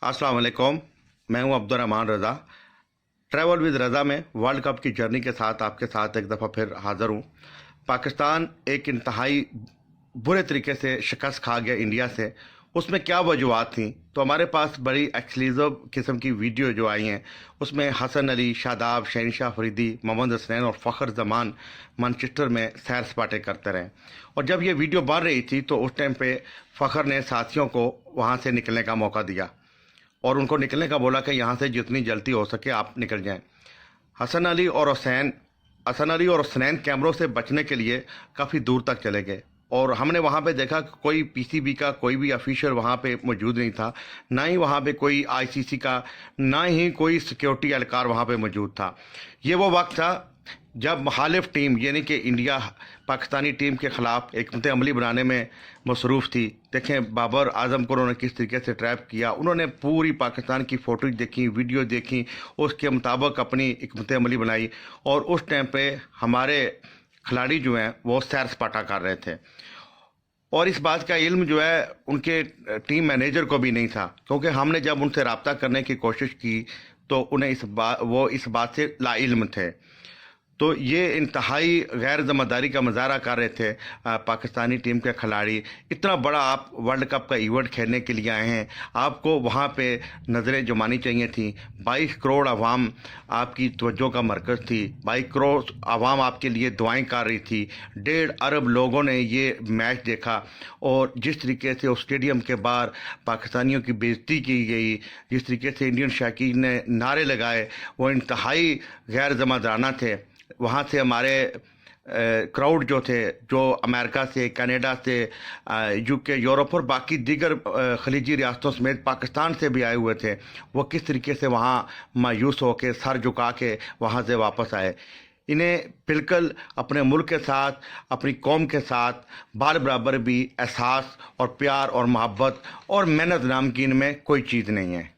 अस्सलाम वालेकुम। मैं हूं अब्दुर्रहमान रज़ा। ट्रैवल विद रज़ा में वर्ल्ड कप की जर्नी के साथ आपके साथ एक दफ़ा फिर हाज़िर हूं। पाकिस्तान एक इंतहाई बुरे तरीके से शिकस्त खा गया इंडिया से। उसमें क्या वजूहत थी, तो हमारे पास बड़ी एक्सक्लूसिव किस्म की वीडियो जो आई हैं उसमें हसन अली, शादाब, शहनशाह फरीदी, मोहम्मद हसनैन और फ़खर जमान मैनचेस्टर में सैर सपाटे करते रहे। और जब ये वीडियो बन रही थी तो उस टाइम पे फ़खर ने साथियों को वहाँ से निकलने का मौका दिया और उनको निकलने का बोला कि यहाँ से जितनी जल्दी हो सके आप निकल जाएं। हसन अली और हुसैन कैमरों से बचने के लिए काफ़ी दूर तक चले गए और हमने वहाँ पे देखा कि कोई पीसीबी का कोई भी ऑफिशियल वहाँ पे मौजूद नहीं था, ना ही वहाँ पे कोई आईसीसी का, ना ही कोई सिक्योरिटी एहलकार वहाँ पे मौजूद था। ये वो वक्त था जब मुखालिफ टीम यानी कि इंडिया पाकिस्तानी टीम के ख़िलाफ़ एक हिकमत अमली बनाने में मसरूफ़ थी। देखें बाबर आज़म को उन्होंने किस तरीके से ट्रैप किया। उन्होंने पूरी पाकिस्तान की फ़ोटोज देखी, वीडियो देखी, उसके मुताबिक अपनी हिकमत अमली बनाई और उस टाइम पे हमारे खिलाड़ी जो हैं वो सैर सपाटा कर रहे थे। और इस बात का इल्म जो है उनके टीम मैनेजर को भी नहीं था, क्योंकि हमने जब उनसे रब्ता करने की कोशिश की तो उन्हें इस बात से लाइल्म थे। तो ये इंतहाई गैर ज़िम्मेदारी का मुजाहरा कर रहे थे पाकिस्तानी टीम के खिलाड़ी। इतना बड़ा आप वर्ल्ड कप का इवेंट खेलने के लिए आए हैं, आपको वहाँ पे नज़रें जमानी चाहिए थी। 22 करोड़ आवाम आपकी तवज्जो का मरकज़ थी, 22 करोड़ आवाम आपके लिए दुआएं कर रही थी, 1.5 अरब लोगों ने ये मैच देखा। और जिस तरीके से उस स्टेडियम के बाहर पाकिस्तानियों की बेइज्जती की गई, जिस तरीके से इंडियन शायकीन ने नारे लगाए, वो इंतहाई गैर ज़िम्मेदाराना थे। वहाँ से हमारे क्राउड जो थे, जो अमेरिका से, कनाडा से, यूके, यूरोप और बाकी दीगर खलीजी रियासतों समेत पाकिस्तान से भी आए हुए थे, वो किस तरीके से वहाँ मायूस होकर सर झुका के वहाँ से वापस आए। इन्हें बिल्कुल अपने मुल्क के साथ, अपनी कौम के साथ बार बराबर भी एहसास और प्यार और मोहब्बत और मेहनत नाम की इनमें कोई चीज़ नहीं है।